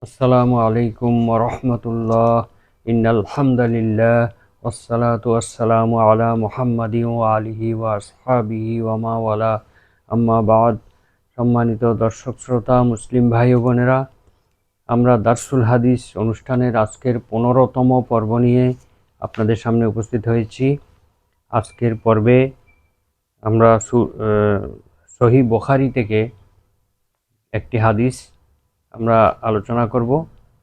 আসসালামু আলাইকুম ওয়া রাহমাতুল্লাহ। ইন্নাল হামদালিল্লাহ ওয়াসসালাতু ওয়াসসালামু আলা মুহাম্মাদিন ওয়া আলিহি ওয়া আসহাবিহি ওয়া মা ওয়ালা, আম্মা বাদ। সম্মানিত দর্শক শ্রোতা, মুসলিম ভাই ও বোনেরা, আমরা দারসুল হাদিস অনুষ্ঠানের আজকের 15তম পর্ব নিয়ে আপনাদের সামনে উপস্থিত হয়েছি। আজকের পর্বে আমরা সহিহ বুখারী থেকে একটি হাদিস আমরা আলোচনা করব।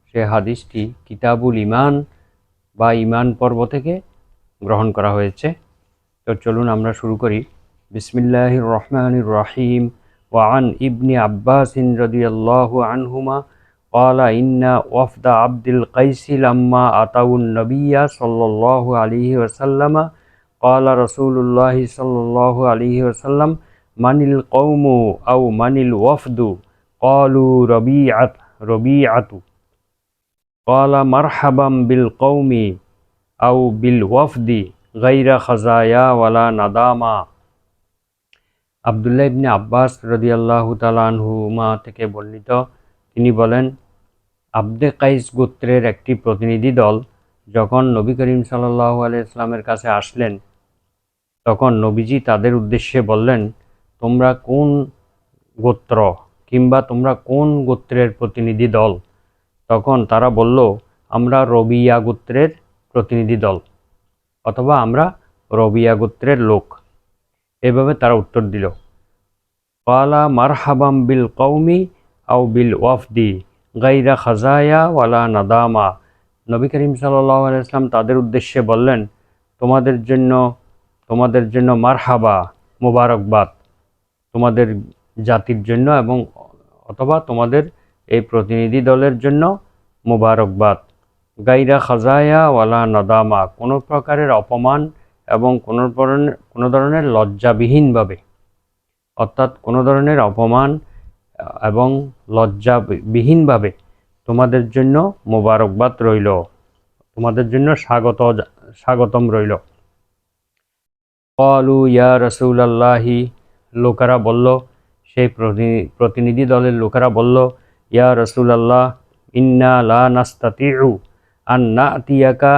সে হাদিসটি কিতাবুল ইমান বা ইমান পর্ব থেকে গ্রহণ করা হয়েছে। তো চলুন আমরা শুরু করি। বিসমিল্লাহির রহমানির রহিম। ওয়া আন ইবনি আব্বাসিন রাদিয়াল্লাহু আনহুমা ক্বালা ইন্না ওয়াফদা আব্দুল কাইসি লাম্মা আতাউন নবিয়্যা সাল্লাল্লাহু আলাইহি ওয়াসাল্লাম ক্বালা রাসূলুল্লাহি সাল্লাল্লাহু আলাইহি ওয়াসাল্লাম মানিল কওমু আও মানিল ওয়াফদু ক্বালু রবিআতু ক্বালা মারহাবাম বিল কওমি আও বিল ওয়াফদি গায়রা খাজায়া ওয়ালা নাদামা। আব্দুল্লাহ ইবনে আব্বাস রাদিয়াল্লাহু তাআলা আনহুমা থেকে বর্ণিত, তিনি বলেন, আবদে কাইস গোত্রের একটি প্রতিনিধি দল যখন নবী করিম সাল্লাল্লাহু আলাইহি ওয়াসাল্লামের কাছে আসলেন, তখন নবীজি তাদের উদ্দেশ্যে বললেন, তোমরা কোন গোত্র কিংবা তোমরা কোন গোত্রের প্রতিনিধি দল? তখন তারা বলল, আমরা রবিয়া গোত্রের প্রতিনিধি দল, অথবা আমরা রবিয়া গোত্রের লোক। এভাবে তারা উত্তর দিল। ক্বালা মারহাবাম বিল কওমি আও বিল ওয়াফদি গায়রা খাজায়া ওয়ালা নাদামা। নবী করিম সাল্লাল্লাহু আলাইহি ওয়াসাল্লাম তাদের উদ্দেশ্যে বললেন, তোমাদের জন্য মারহাবা, মোবারকবাদ, তোমাদের জাতির জন্য এবং অথবা তোমাদের এই প্রতিনিধি দলের জন্য মোবারকবাদ। গায়রা খাজায়া ওয়ালা নাদামা, কোনো প্রকারের অপমান এবং কোনো ধরনের লজ্জাবিহীনভাবে, অর্থাৎ কোনো ধরনের অপমান এবং লজ্জাবিহীনভাবে তোমাদের জন্য মোবারকবাদ রইল, তোমাদের জন্য স্বাগতম রইল। ক্বালু ইয়া রাসূলাল্লাহি, লোকেরা বলল, সেই প্রতিনিধি দলের লোকেরা বলল, ইয়া রাসূলাল্লাহ, ইন্না লা নাস্তাতিউ আন নাতিয়াকা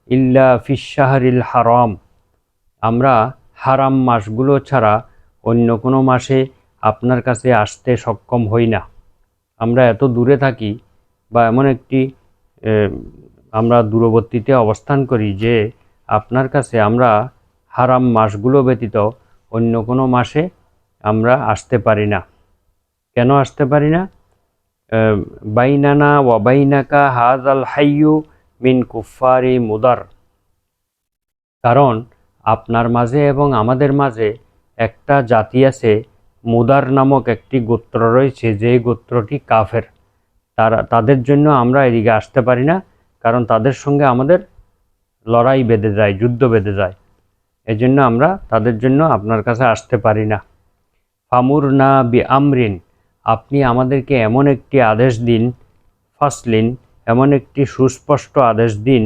ইল্লা ফিশ শাহরিল হারাম। আমরা হারাম মাসগুলো ছাড়া অন্য কোনো মাসে আপনার কাছে আসতে সক্ষম হই না। আমরা এত দূরে থাকি বা এমন একটি আমরা দূরবর্তীতে অবস্থান করি যে আপনার কাছে আমরা হারাম মাসগুলো ব্যতীত অন্য কোনো মাসে আমরা আসতে পারি না। কেন আসতে পারি না? বাইনানা ওয়া বাইনাকা হাযাল হাইয়্যু মিন কুফফারি মুদার। কারণ আপনার মাঝে এবং আমাদের মাঝে একটা জাতি আছে, মুদার নামক একটি গোত্র রয়েছে, যে গোত্রটি কাফের। তাদের জন্য আমরা এদিকে আসতে পারি না, কারণ তাদের সঙ্গে আমাদের লড়াই বেঁধে যায়, যুদ্ধ বেঁধে যায়। এজন্য আমরা তাদের জন্য আপনার কাছে আসতে পারি না। ফামুরনা বি আমরিন, আপনি আমাদেরকে এমন একটি আদেশ দিন, ফাসলিন, এমন একটি সুস্পষ্ট আদেশ দিন,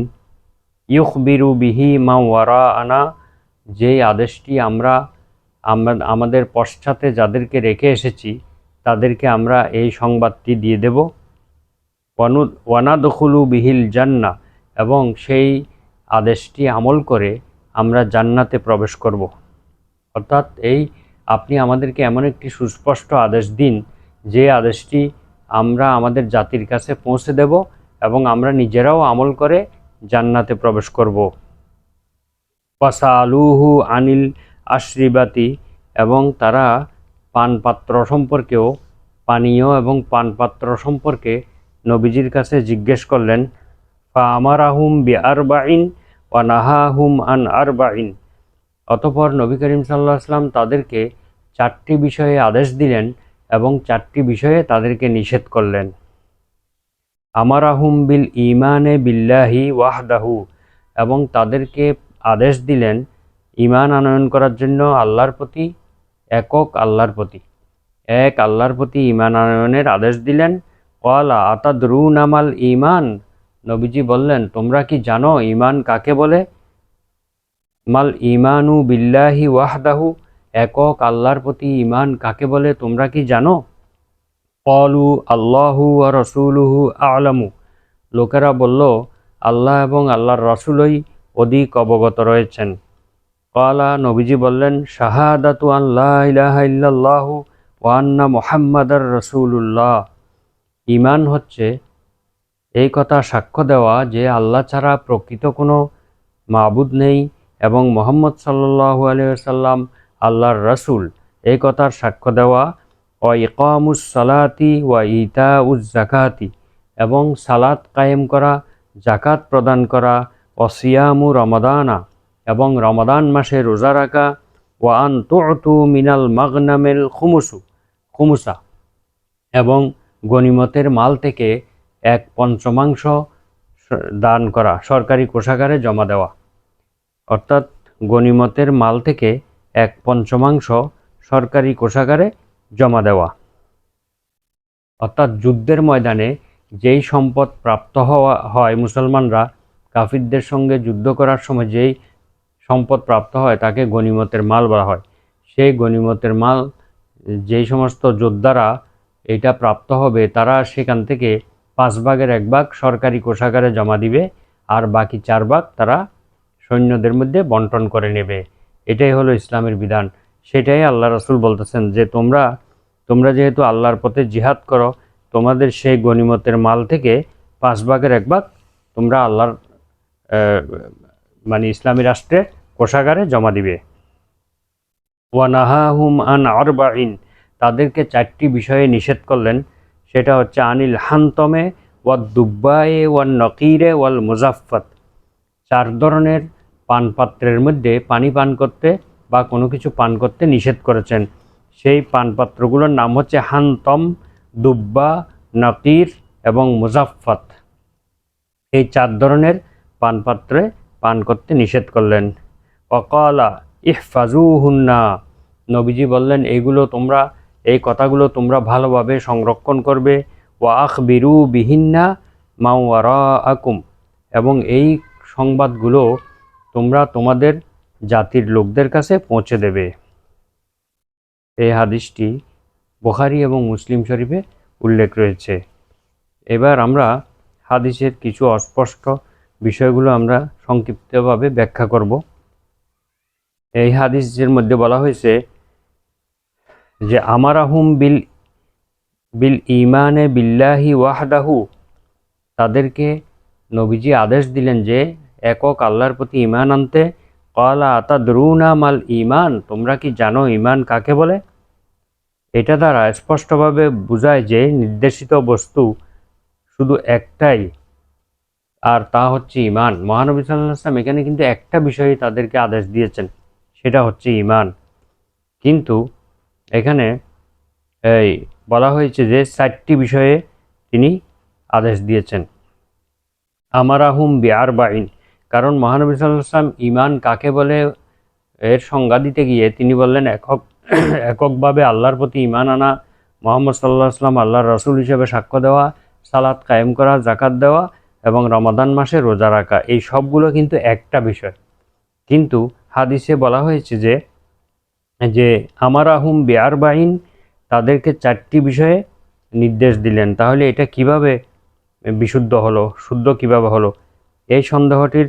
ইউখবিরু বিহি মা ওয়ারাআনা, যেই আদেশটি আমরা আমাদের পশ্চাতে যাদেরকে রেখে এসেছি তাদেরকে আমরা এই সংবাদটি দিয়ে দেব। ওয়ানাদখুলু বিহিল জান্নাহ, এবং সেই আদেশটি আমল করে আমরা জান্নাতে প্রবেশ করব। অর্থাৎ আপনি আমাদেরকে এমন একটি সুস্পষ্ট আদেশ দিন, যে আদেশটি আমরা আমাদের জাতির কাছে পৌঁছে দেব এবং আমরা নিজেরাও আমল করে জান্নাতে প্রবেশ করব। ওয়াসালুহু আনিল আশরিবাতি, এবং তারা পানপাত্র সম্পর্কেও, পানীয় এবং পানপাত্র সম্পর্কে নবীজির কাছে জিজ্ঞেস করলেন। ফা আমারাহুম বি আরবাইন ওয়া নাহাহুম আন আরবাইন, অতঃপর নবী করিম সাল্লাল্লাহু আলাইহি ওয়াসাল্লাম তাদেরকে 4টি বিষয়ে আদেশ দিলেন এবং 4টি বিষয়ে তাদেরকে নিষেধ করলেন। আমারাহুম বিল ইমানে বিল্লাহি ওয়াহদাহু, এবং তাদেরকে আদেশ দিলেন ঈমান আনয়ন করার জন্য আল্লাহর প্রতি, একক আল্লাহর প্রতি, এক আল্লাহর প্রতি ঈমান আনয়নের আদেশ দিলেন। ক্বালা আতাদরুনা মাল ঈমান, নবীজি বললেন, তোমরা কি জানো ঈমান কাকে বলে? মাল ঈমানু বিল্লাহি ওয়াহদাহু, একক আল্লাহর প্রতি ঈমান কাকে বলে তোমরা কি জানো? ক্বালু আল্লাহু ওয়া রাসূলুহু আ'লামু, লোকেরা বলল আল্লাহ এবং আল্লাহর রাসূলই অধিক অবগত রয়েছেন। ক্বালা, নবীজি বললেন, শাহাদাতু আন লা ইলাহা ইল্লাল্লাহু ওয়া আন্না মুহাম্মাদার রাসূলুল্লাহ, ঈমান হচ্ছে এই কথা সাক্ষ্য দেওয়া যে আল্লাহ ছাড়া প্রকৃত কোনো মাবুদ নেই এবং মুহাম্মদ সাল্লাল্লাহু আলাইহি ওয়াসাল্লাম আল্লাহর রাসূল, এই কথার সাক্ষ্য দেওয়া। ওয়া ইকামুস সালাতি ওয়া ইতাউজ যাকাতি, এবং সালাত কায়েম করা, জাকাত প্রদান করা। ওয়া সিয়ামু রমাদানা, এবং রমাদান মাসে রোজা রাখা। ওয়া আন তু'তু মিনাল মাগনামিল খুমুসা, এবং গনিমতের মাল থেকে 1/5 দান করা, সরকারি কোষাগারে জমা দেওয়া। অর্থাৎ গনিমতের মাল থেকে 1/5 সরকারি কোষাগারে জমা দেওয়া। অর্থাৎ যুদ্ধের ময়দানে যেই সম্পদ প্রাপ্ত হয় মুসলমানরা কাফিরদের সঙ্গে যুদ্ধ করার সময় যেই সম্পদ প্রাপ্ত হয় তাকে গনিমতের মাল বলা হয়। সেই গনিমতের মাল যেই সমস্ত যোদ্ধারা এটা প্রাপ্ত হবে তারা সেখান থেকে 1/5 সরকারি কোষাগারে জমা দিবে, আর বাকি 4 তারা সৈন্যদের মধ্যে বন্টন করে নেবে। এটাই হলো ইসলামের বিধান। সেটাই আল্লাহ রাসূল বলতেছেন যে তোমরা যেহেতু আল্লাহর পথে জিহাদ করো, তোমাদের সেই গনিমতের মাল থেকে 1/5 তোমরা আল্লাহর মানে ইসলামী রাষ্ট্রের কোষাগারে জমা দিবে। ওয়ানাহাহুম আন আরবাইন, তাদেরকে 4টি বিষয়ে নিষেধ করলেন। সেটা হচ্ছে আনিল হান্তমে ওয়াদ দুব্বায়ে ওয়ান নকিরে ওয়াল মুজাফফত, 4 ধরনের পানপাত্রের মধ্যে পানি পান করতে বা কোনো কিছু পান করতে নিষেধ করেছেন। সেই পানপাত্রগুলোর নাম হচ্ছে হান্তম, দুব্বা, নকির এবং মুজাফফত। এই 4 ধরনের পানপাত্রে পান করতে নিষেধ করলেন। ওয়াকালা ইহফাজুহুন্না, নবীজি বললেন এই কথাগুলো তোমরা ভালোভাবে সংরক্ষণ করবে। ওয়া আখবিরু বিহিন্না মা ওয়ারাআকুম, এবং এই সংবাদগুলো তোমরা তোমাদের জাতির লোকদের কাছে পৌঁছে দেবে। এই হাদিসটি বুখারী এবং মুসলিম শরীফে উল্লেখ রয়েছে। এবার আমরা হাদিসের কিছু অস্পষ্ট বিষয়গুলো আমরা সংক্ষিপ্তভাবে ব্যাখ্যা করব। এই হাদিসের মধ্যে বলা হয়েছে যে আমারাহুম বিল ইমানে বিল্লাহি ওয়াহদাহু, তাদেরকে নবীজি আদেশ দিলেন যে একক আল্লাহর প্রতি ঈমান আনতে। ক্বালা আতাদরুনা মাল ঈমান, তোমরা কি জানো ঈমান কাকে বলে? এটা দ্বারা স্পষ্টভাবে বোঝায় যে নির্দেশিত বস্তু শুধু একটাই, আর তা হচ্ছে ঈমান। মহানবী সাল্লাল্লাহু আলাইহি ওয়াসাল্লাম এখানে কিন্তু একটা বিষয়ে তাদেরকে আদেশ দিয়েছেন, সেটা হচ্ছে ঈমান। কিন্তু এখানে এই বলা হয়েছে যে 4টি বিষয়ে তিনি আদেশ দিয়েছেন। আমারাহুম বিআরবাইন, কারণ মহানবী সাল্লাল্লাহু আলাইহি ওয়াসাল্লাম ঈমান কাকে বলে এর সংজ্ঞা দিতে গিয়ে তিনি বললেন এককভাবে আল্লাহর প্রতি ঈমান আনা, মুহাম্মদ সাল্লাল্লাহু আলাইহি ওয়াসাল্লাম আল্লাহর রাসূল হিসেবে সাক্ষ্য দেওয়া, সালাত কায়েম করা, যাকাত দেওয়া এবং রমাদান মাসে রোজা রাখা, এই সবগুলো কিন্তু একটা বিষয়। কিন্তু হাদিসে বলা হয়েছে যে আমারাহুম বিআরবাইন, তাদেরকে 4টি বিষয়ে নির্দেশ দিলেন। তাহলে এটা কিভাবে বিশুদ্ধ হলো, শুদ্ধ কিভাবে হলো? এই সন্দেহটির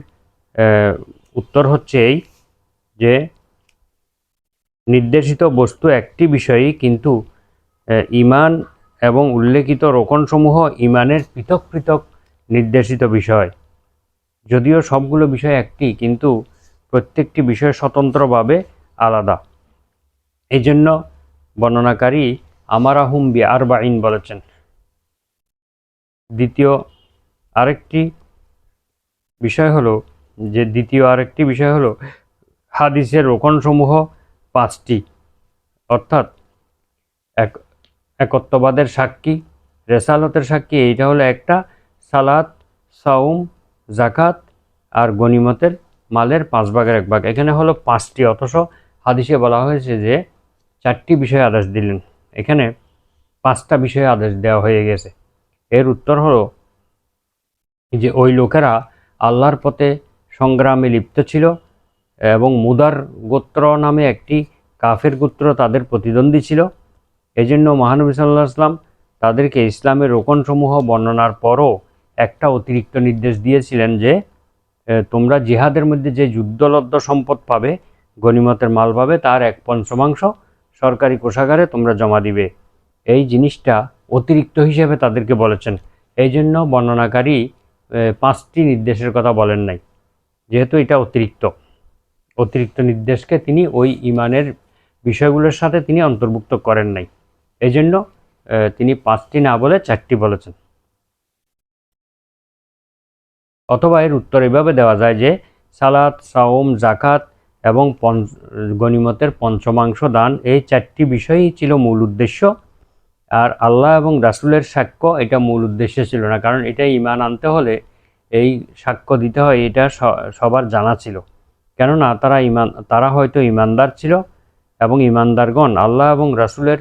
উত্তর হচ্ছে এই যে নির্দেশিত বস্তু একটি বিষয়ই, কিন্তু ঈমান এবং উল্লেখিত রোকনসমূহ ঈমানের পৃথক পৃথক নির্দেশিত বিষয়। যদিও সবগুলো বিষয় একটি, কিন্তু প্রত্যেকটি বিষয় স্বতন্ত্রভাবে আলাদা। এই জন্য বর্ণনাকারী আমারাহুম বিআরবাইন বলেছেন। দ্বিতীয় আরেকটি বিষয় হলো হাদিসের রোকনসমূহ 5টি, অর্থাৎ একত্ববাদের সাক্ষী, রেসালতের সাক্ষী, এইটা হলো একটা, সালাত, সাওম, জাকাত আর গনিমতের মালের 5/1 এখানে হলো 5টি, অথচ হাদিসে বলা হয়েছে যে 4টি বিষয়ে আদেশ দিলেন, এখানে 5টা বিষয়ে আদেশ দেওয়া হয়ে গেছে। এর উত্তর হলো যে ওই লোকেরা আল্লাহর পথে সংগ্রামে লিপ্ত ছিল এবং মুদার গোত্র নামে একটি কাফের গোত্র তাদের প্রতিদ্বন্দ্বী ছিল। এই জন্য মহানবী সাল্লাল্লাহু আলাইহি ওয়াসাল্লাম তাদেরকে ইসলামের রোকনসমূহ বর্ণনার পরও একটা অতিরিক্ত নির্দেশ দিয়েছিলেন যে তোমরা জিহাদের মধ্যে যে যুদ্ধলব্ধ সম্পদ পাবে, গনিমতের মাল পাবে, তার 1/5 সরকারি কোষাগারে তোমরা জমা দিবে। এই জিনিসটা অতিরিক্ত হিসেবে তাদেরকে বলেছেন। এই জন্য বর্ণনাকারী 5টি নির্দেশের কথা বলেন নাই, যেহেতু এটা অতিরিক্ত নির্দেশকে তিনি ওই ইমানের বিষয়গুলোর সাথে তিনি অন্তর্ভুক্ত করেন নাই। এই জন্য তিনি 5টি না বলে 4টি বলেছেন। অথবা এর উত্তর এভাবে দেওয়া যায় যে সালাত, সাওম, জাকাত এবং গনিমতের পঞ্চমাংশ দান, এই 4টি বিষয়ই ছিল মূল উদ্দেশ্য। আর আল্লাহ এবং রাসূলের সাক্ষ্য এটা মূল উদ্দেশ্য ছিল না, কারণ এটা ঈমান আনতে হলে এই সাক্ষ্য দিতে হয়, এটা সবার জানা ছিল। কেননা তারা হয়তো ঈমানদার ছিল এবং ঈমানদারগণ আল্লাহ এবং রাসূলের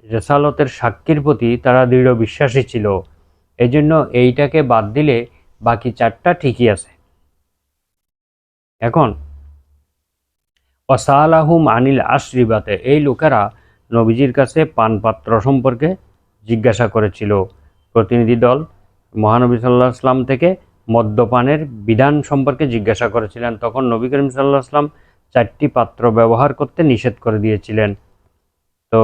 রেসালতের সাক্ষীর প্রতি তারা দৃঢ় বিশ্বাসী ছিল। এই জন্য এইটাকে বাদ দিলে বাকি 4টা ঠিকই আছে। এখন ওয়াসালাহুম আনিল আশরিবাতে, এই লোকেরা নবীজির কাছে পানপাত্র সম্পর্কে জিজ্ঞাসা করেছিল। প্রতিনিধি দল মহানবী সাল্লাল্লাহু আলাইহি ওয়াসাল্লাম থেকে মদ্যপানের বিধান সম্পর্কে জিজ্ঞাসা করেছিলেন। তখন নবী করিম সাল্লাল্লাহু আলাইহি ওয়াসাল্লাম 4টি পাত্র ব্যবহার করতে নিষেধ করে দিয়েছিলেন। তো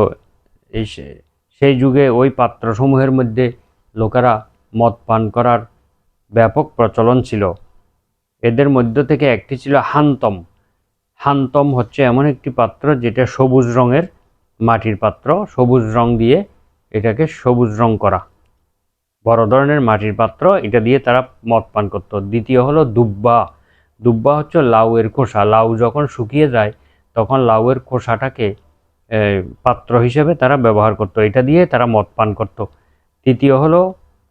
সেই যুগে ওই পাত্রসমূহের মধ্যে লোকেরা মদ পান করার ব্যাপক প্রচলন ছিল। এদের মধ্য থেকে একটি ছিল হান্তম। হান্তম হচ্ছে এমন একটি পাত্র যেটা সবুজ রঙের মাটির পাত্র, সবুজ রং দিয়ে এটাকে সবুজ রং করা, বড় ধরনের মাটির পাত্র, এটা দিয়ে তারা মদ পান করত। দ্বিতীয় হলো দুব্বা। দুব্বা হচ্ছে লাউয়ের খোসা। লাউ যখন শুকিয়ে যায় তখন লাউয়ের খোসাটাকে পাত্র হিসেবে তারা ব্যবহার করত, এটা দিয়ে তারা মদ পান করত। তৃতীয় হলো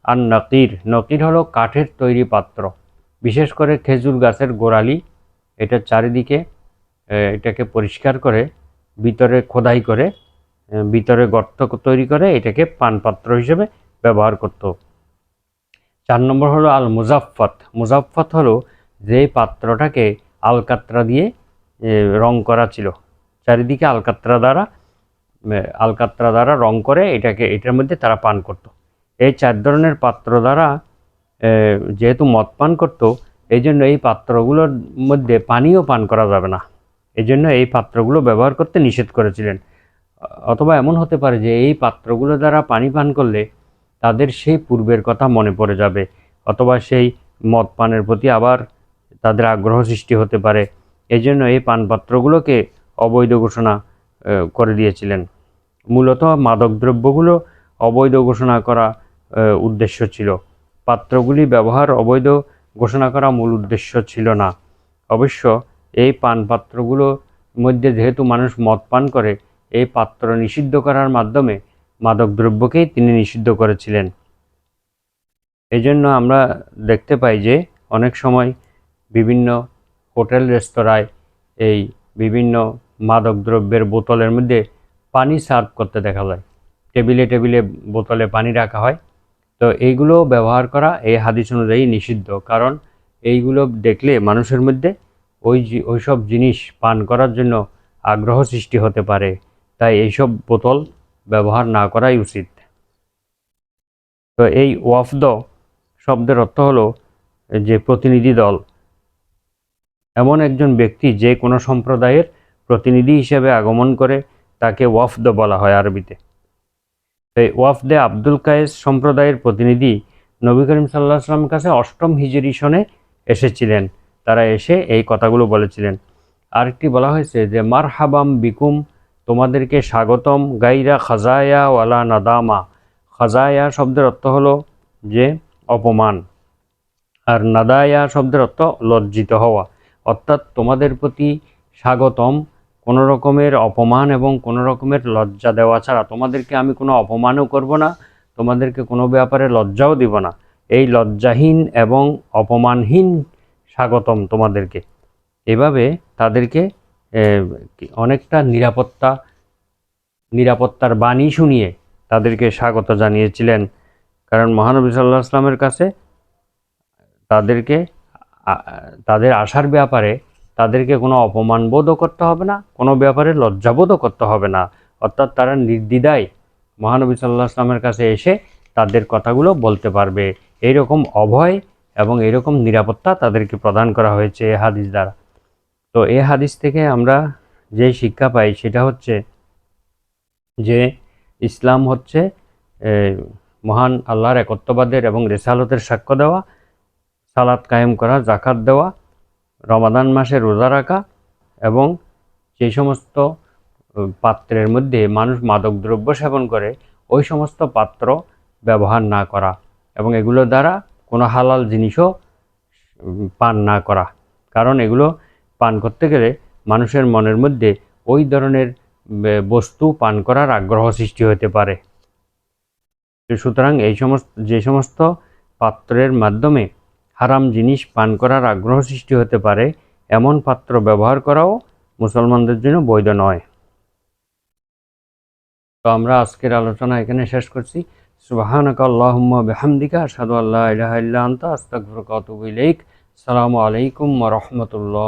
আর নকির। নকির হলো কাঠের তৈরি পাত্র, বিশেষ করে খেজুর গাছের গোড়ালি, এটা চারিদিকে এটাকে পরিষ্কার করে ভিতরে খোদাই করে ভিতরে গর্ত তৈরি করে এটাকে পানপাত্র হিসেবে ব্যবহার করত। 4 নম্বর হলো আল মুজাফফত। মুজাফফত হলো যে পাত্রটাকে আলকাত্রা দিয়ে রং করা ছিল, চারিদিকে আলকাত্রা দ্বারা রং করে এটার মধ্যে তারা পান করত। এই 4 ধরনের পাত্র দ্বারা যেহেতু মদ পান করত, এই জন্য এই পাত্রগুলোর মধ্যে পানিও পান করা যাবে না, এই জন্য এই পাত্রগুলো ব্যবহার করতে নিষেধ করেছিলেন। অথবা এমন হতে পারে যে এই পাত্রগুলো দ্বারা পানি পান করলে তাদের সেই পূর্বের কথা মনে পড়ে যাবে, অথবা সেই মদ পানের প্রতি আবার তাদের আগ্রহ সৃষ্টি হতে পারে। এই জন্য এই পানপাত্রগুলোকে অবৈধ ঘোষণা করে দিয়েছিলেন। মূলত মাদকদ্রব্যগুলো অবৈধ ঘোষণা করা উদ্দেশ্য ছিল, পাত্রগুলি ব্যবহার অবৈধ ঘোষণা করা মূল উদ্দেশ্য ছিল না। অবশ্য এই পানপাত্রগুলোর মধ্যে যেহেতু মানুষ মদ পান করে, এই পাত্র নিষিদ্ধ করার মাধ্যমে মাদকদ্রব্যকেই তিনি নিষিদ্ধ করেছিলেন। এই জন্য আমরা দেখতে পাই যে অনেক সময় বিভিন্ন হোটেল রেস্তোরাঁয় এই বিভিন্ন মাদকদ্রব্যের বোতলের মধ্যে পানি সার্ভ করতে দেখা যায়, টেবিলে টেবিলে বোতলে পানি রাখা হয়। তো এইগুলো ব্যবহার করা এই হাদিস অনুযায়ী নিষিদ্ধ, কারণ এইগুলো দেখলে মানুষের মধ্যে ওইসব জিনিস পান করার জন্য আগ্রহ সৃষ্টি হতে পারে। তাই এইসব বোতল ব্যবহার না করাই উচিত। তো এই ওয়াফদ শব্দের অর্থ হলো যে প্রতিনিধি দল, এমন একজন ব্যক্তি যে কোনো সম্প্রদায়ের প্রতিনিধি হিসেবে আগমন করে তাকে ওয়াফদ বলা হয় আরবিতে। এই ওয়াফদে আব্দুল কায়েস সম্প্রদায়ের প্রতিনিধি নবী করিম সাল্লাল্লাহু আলাইহি ওয়াসাল্লামের কাছে 8ম হিজরি সনে এসেছিলেন। তারা এসে এই কথাগুলো বলেছিলেন। আরেকটি বলা হয়েছে যে মারহাবাম বিকুম, তোমাদেরকে স্বাগতম, গাইরা খাজায়া ওয়ালা নাদামা। খাজায়া শব্দের অর্থ হলো যে অপমান, আর নাদায়া শব্দের অর্থ লজ্জিত হওয়া। অর্থাৎ তোমাদের প্রতি স্বাগতম, কোনো রকমের অপমান এবং কোনো রকমের লজ্জা দেওয়া ছাড়া। তোমাদেরকে আমি কোনো অপমানও করব না, তোমাদেরকে কোনো ব্যাপারে লজ্জাও দিব না। এই লজ্জাহীন এবং অপমানহীন স্বাগতম তোমাদেরকে। এভাবে তাদেরকে অনেকটা নিরাপত্তার বাণী শুনিয়ে তাদেরকে স্বাগত জানিয়েছিলেন। কারণ মহানবী সাল্লাল্লাহু আলাইহি ওয়াসাল্লামের কাছে তাদের আসার ব্যাপারে তাদেরকে কোনো অপমানবোধও করতে হবে না, কোনো ব্যাপারে লজ্জাবোধও করতে হবে না। অর্থাৎ তারা নির্দ্বিধায় মহানবী সাল্লাল্লাহু আলাইহি ওয়াসাল্লামের কাছে এসে তাদের কথাগুলো বলতে পারবে। এইরকম অভয় এবং এরকম নিরাপত্তা তাদেরকে প্রদান করা হয়েছে এই হাদিস দ্বারা। তো এই হাদিস থেকে আমরা যে শিক্ষা পাই সেটা হচ্ছে যে ইসলাম হচ্ছে মহান আল্লাহর একত্ববাদের এবং রেসালতের সাক্ষ্য দেওয়া, সালাত কায়েম করা, জাকাত দেওয়া, রমাদান মাসে রোজা রাখা এবং সেই সমস্ত পাত্রের মধ্যে মানুষ মাদকদ্রব্য সেবন করে ওই সমস্ত পাত্র ব্যবহার না করা এবং এগুলো দ্বারা কোনো হালাল জিনিসও পান না করা। কারণ এগুলো পান করতে গেলে মানুষের মনের মধ্যে ওই ধরনের বস্তু পান করার আগ্রহ সৃষ্টি হতে পারে। সুতরাং যে সমস্ত পাত্রের মাধ্যমে হারাম জিনিস পান করার আগ্রহ সৃষ্টি হতে পারে এমন পাত্র ব্যবহার করাও মুসলমানদের জন্য বৈধ নয়। তো আমরা আজকের আলোচনা এখানে শেষ করছি। সুবহানাকা আল্লাহুম্মা বিহামদিকা আশহাদু আল্লা ইলাহা ইল্লা আনতা আস্তাগফিরুকা ওয়া আতুবু ইলাইক। আসসালামু আলাইকুম ওয়া রাহমাতুল্লাহ।